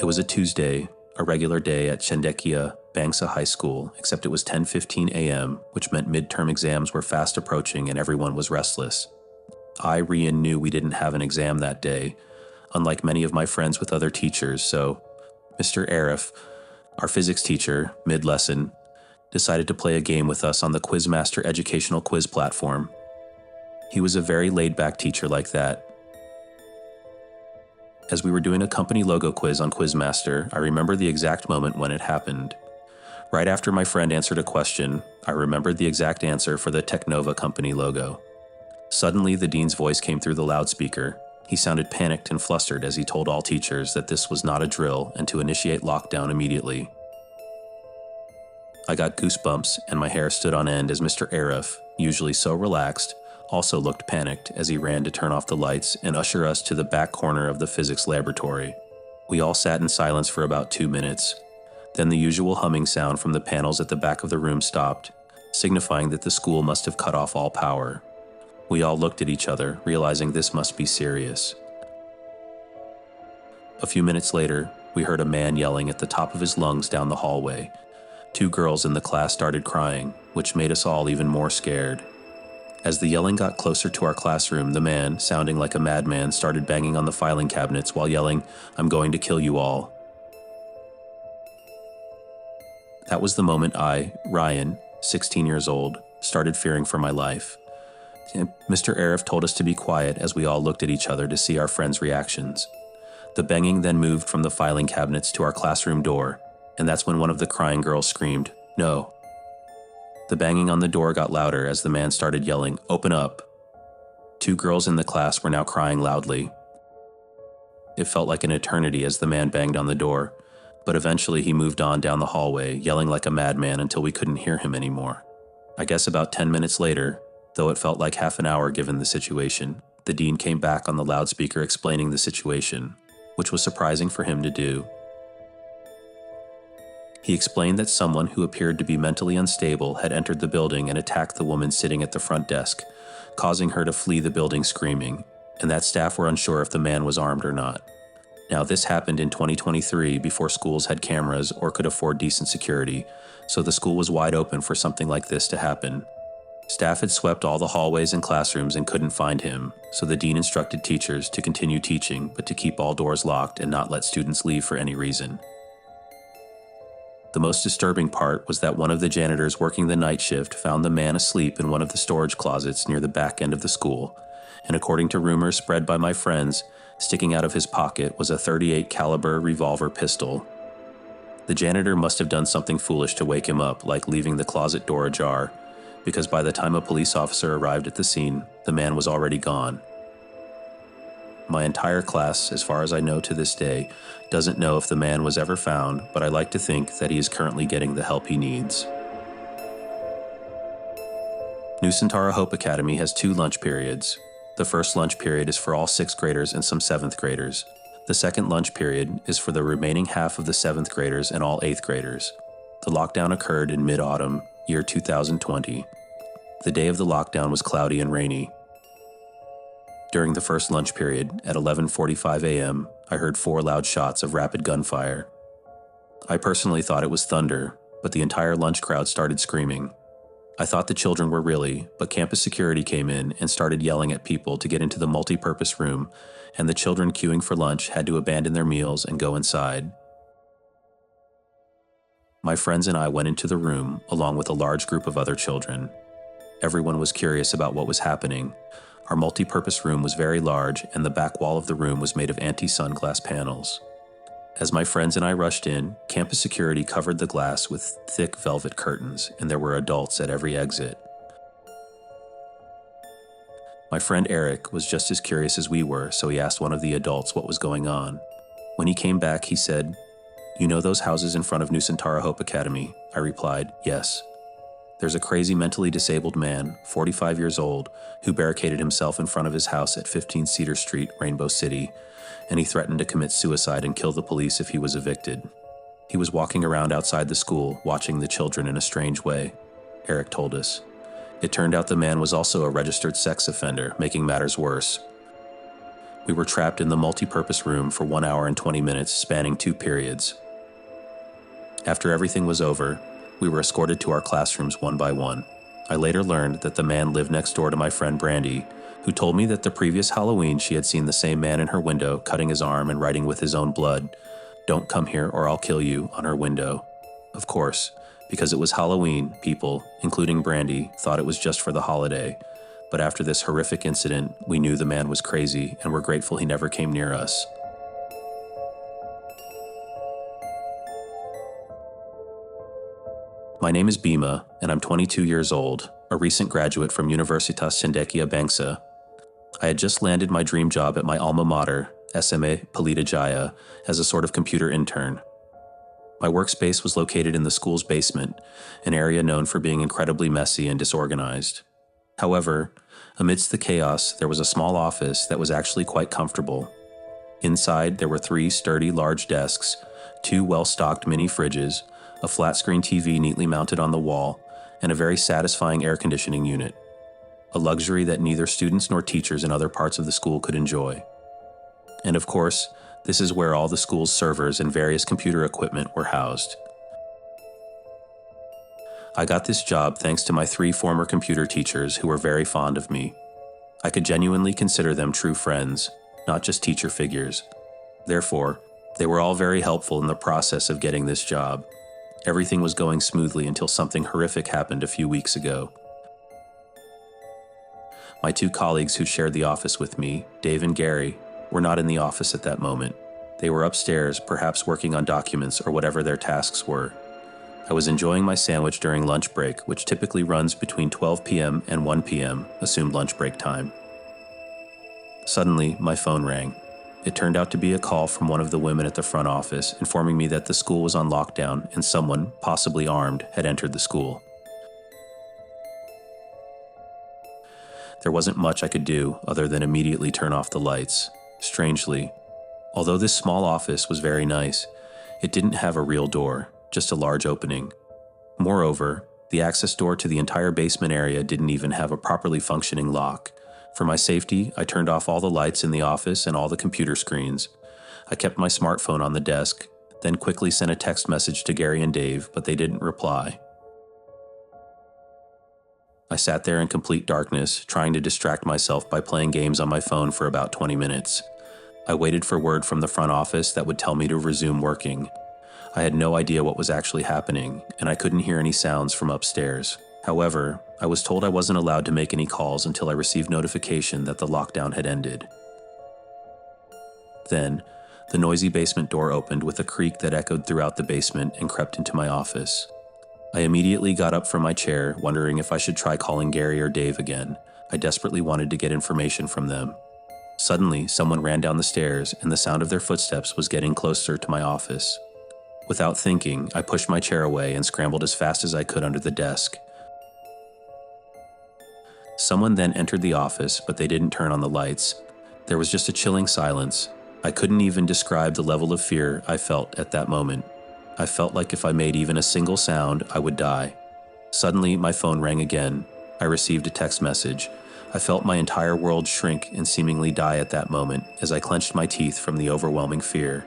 It was a Tuesday, a regular day at Chendekia Bangsa High School, except it was 10:15 a.m., which meant midterm exams were fast approaching and everyone was restless. Rian knew we didn't have an exam that day, unlike many of my friends with other teachers, so Mr. Arif, our physics teacher, mid-lesson, decided to play a game with us on the Quizmaster educational quiz platform. He was a very laid-back teacher like that. As we were doing a company logo quiz on Quizmaster, I remember the exact moment when it happened. Right after my friend answered a question, I remembered the exact answer for the Technova company logo. Suddenly, the dean's voice came through the loudspeaker. He sounded panicked and flustered as he told all teachers that this was not a drill and to initiate lockdown immediately. I got goosebumps and my hair stood on end as Mr. Arif, usually so relaxed, also looked panicked as he ran to turn off the lights and usher us to the back corner of the physics laboratory. We all sat in silence for about 2 minutes. Then the usual humming sound from the panels at the back of the room stopped, signifying that the school must have cut off all power. We all looked at each other, realizing this must be serious. A few minutes later, we heard a man yelling at the top of his lungs down the hallway. 2 girls in the class started crying, which made us all even more scared. As the yelling got closer to our classroom, the man, sounding like a madman, started banging on the filing cabinets while yelling, "I'm going to kill you all." That was the moment I, Ryan, 16 years old, started fearing for my life. Mr. Arif told us to be quiet as we all looked at each other to see our friends' reactions. The banging then moved from the filing cabinets to our classroom door, and that's when one of the crying girls screamed, "No." The banging on the door got louder as the man started yelling, "Open up." 2 girls in the class were now crying loudly. It felt like an eternity as the man banged on the door, but eventually he moved on down the hallway, yelling like a madman until we couldn't hear him anymore. I guess about 10 minutes later, though it felt like half an hour given the situation, the dean came back on the loudspeaker explaining the situation, which was surprising for him to do. He explained that someone who appeared to be mentally unstable had entered the building and attacked the woman sitting at the front desk, causing her to flee the building screaming, and that staff were unsure if the man was armed or not. Now, this happened in 2023 before schools had cameras or could afford decent security, so the school was wide open for something like this to happen. Staff had swept all the hallways and classrooms and couldn't find him, so the dean instructed teachers to continue teaching but to keep all doors locked and not let students leave for any reason. The most disturbing part was that one of the janitors working the night shift found the man asleep in one of the storage closets near the back end of the school, and according to rumors spread by my friends, sticking out of his pocket was a .38 caliber revolver pistol. The janitor must have done something foolish to wake him up, like leaving the closet door ajar, because by the time a police officer arrived at the scene, the man was already gone. My entire class, as far as I know to this day, doesn't know if the man was ever found, but I like to think that he is currently getting the help he needs. Nusantara Hope Academy has 2 lunch periods. The first lunch period is for all 6th graders and some 7th graders. The second lunch period is for the remaining half of the 7th graders and all 8th graders. The lockdown occurred in mid-autumn, year 2020. The day of the lockdown was cloudy and rainy. During the first lunch period, at 11:45 a.m., I heard 4 loud shots of rapid gunfire. I personally thought it was thunder, but the entire lunch crowd started screaming. I thought the children were really, but campus security came in and started yelling at people to get into the multi-purpose room, and the children queuing for lunch had to abandon their meals and go inside. My friends and I went into the room, along with a large group of other children. Everyone was curious about what was happening. Our multi-purpose room was very large, and the back wall of the room was made of anti-sun glass panels. As my friends and I rushed in, campus security covered the glass with thick velvet curtains, and there were adults at every exit. My friend Eric was just as curious as we were, so he asked one of the adults what was going on. When he came back, he said, "You know those houses in front of Nusantara Hope Academy?" I replied, "Yes." There's a crazy mentally disabled man, 45 years old, who barricaded himself in front of his house at 15 Cedar Street, Rainbow City, and he threatened to commit suicide and kill the police if he was evicted. He was walking around outside the school, watching the children in a strange way, Eric told us. It turned out the man was also a registered sex offender, making matters worse. We were trapped in the multi-purpose room for 1 hour and 20 minutes, spanning 2 periods. After everything was over, we were escorted to our classrooms one by one. I later learned that the man lived next door to my friend Brandy, who told me that the previous Halloween she had seen the same man in her window cutting his arm and writing with his own blood, "Don't come here or I'll kill you," on her window. Of course, because it was Halloween, people, including Brandy, thought it was just for the holiday. But after this horrific incident, we knew the man was crazy and were grateful he never came near us. My name is Bhima, and I'm 22 years old, a recent graduate from Universitas Cendekia Bangsa. I had just landed my dream job at my alma mater, SMA Pelita Jaya, as a sort of computer intern. My workspace was located in the school's basement, an area known for being incredibly messy and disorganized. However, amidst the chaos, there was a small office that was actually quite comfortable. Inside, there were 3 sturdy large desks, 2 well-stocked mini fridges, a flat-screen TV neatly mounted on the wall, and a very satisfying air conditioning unit, a luxury that neither students nor teachers in other parts of the school could enjoy. And of course, this is where all the school's servers and various computer equipment were housed. I got this job thanks to my 3 former computer teachers who were very fond of me. I could genuinely consider them true friends, not just teacher figures. Therefore, they were all very helpful in the process of getting this job. Everything was going smoothly until something horrific happened a few weeks ago. My 2 colleagues who shared the office with me, Dave and Gary, were not in the office at that moment. They were upstairs, perhaps working on documents or whatever their tasks were. I was enjoying my sandwich during lunch break, which typically runs between 12 p.m. and 1 p.m., assumed lunch break time. Suddenly, my phone rang. It turned out to be a call from one of the women at the front office, informing me that the school was on lockdown and someone, possibly armed, had entered the school. There wasn't much I could do other than immediately turn off the lights. Strangely, although this small office was very nice, it didn't have a real door, just a large opening. Moreover, the access door to the entire basement area didn't even have a properly functioning lock. For my safety, I turned off all the lights in the office and all the computer screens. I kept my smartphone on the desk, then quickly sent a text message to Gary and Dave, but they didn't reply. I sat there in complete darkness, trying to distract myself by playing games on my phone for about 20 minutes. I waited for word from the front office that would tell me to resume working. I had no idea what was actually happening, and I couldn't hear any sounds from upstairs. However, I was told I wasn't allowed to make any calls until I received notification that the lockdown had ended. Then, the noisy basement door opened with a creak that echoed throughout the basement and crept into my office. I immediately got up from my chair, wondering if I should try calling Gary or Dave again. I desperately wanted to get information from them. Suddenly, someone ran down the stairs, and the sound of their footsteps was getting closer to my office. Without thinking, I pushed my chair away and scrambled as fast as I could under the desk. Someone then entered the office, but they didn't turn on the lights. There was just a chilling silence. I couldn't even describe the level of fear I felt at that moment. I felt like if I made even a single sound, I would die. Suddenly, my phone rang again. I received a text message. I felt my entire world shrink and seemingly die at that moment as I clenched my teeth from the overwhelming fear.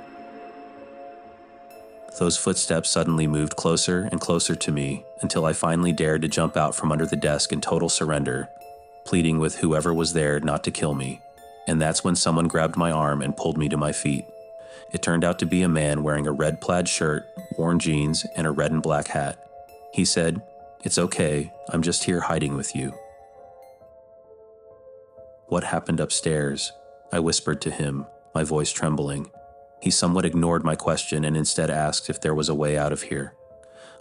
Those footsteps suddenly moved closer and closer to me until I finally dared to jump out from under the desk in total surrender, pleading with whoever was there not to kill me. And that's when someone grabbed my arm and pulled me to my feet. It turned out to be a man wearing a red plaid shirt, worn jeans, and a red and black hat. He said, "It's okay, I'm just here hiding with you." "What happened upstairs?" I whispered to him, my voice trembling. He somewhat ignored my question and instead asked if there was a way out of here.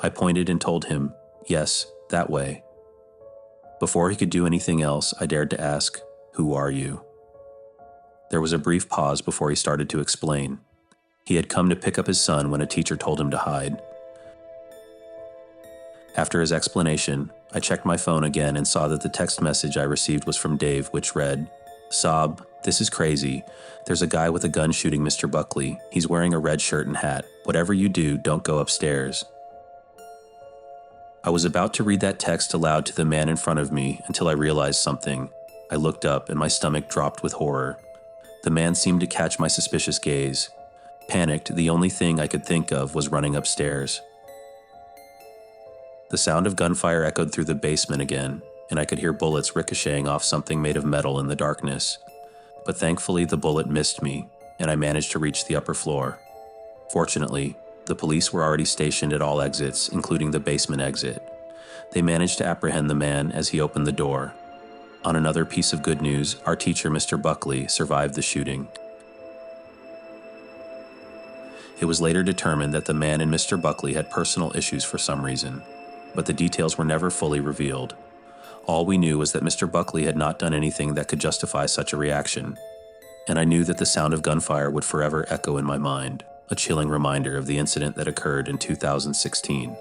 I pointed and told him, "Yes, that way." Before he could do anything else, I dared to ask, "Who are you?" There was a brief pause before he started to explain. He had come to pick up his son when a teacher told him to hide. After his explanation, I checked my phone again and saw that the text message I received was from Dave, which read, "Sob, this is crazy. There's a guy with a gun shooting Mr. Buckley. He's wearing a red shirt and hat. Whatever you do, don't go upstairs." I was about to read that text aloud to the man in front of me until I realized something. I looked up and my stomach dropped with horror. The man seemed to catch my suspicious gaze. Panicked, the only thing I could think of was running upstairs. The sound of gunfire echoed through the basement again, and I could hear bullets ricocheting off something made of metal in the darkness. But thankfully the bullet missed me, and I managed to reach the upper floor. Fortunately, the police were already stationed at all exits, including the basement exit. They managed to apprehend the man as he opened the door. On another piece of good news, our teacher, Mr. Buckley, survived the shooting. It was later determined that the man and Mr. Buckley had personal issues for some reason, but the details were never fully revealed. All we knew was that Mr. Buckley had not done anything that could justify such a reaction, and I knew that the sound of gunfire would forever echo in my mind, a chilling reminder of the incident that occurred in 2016.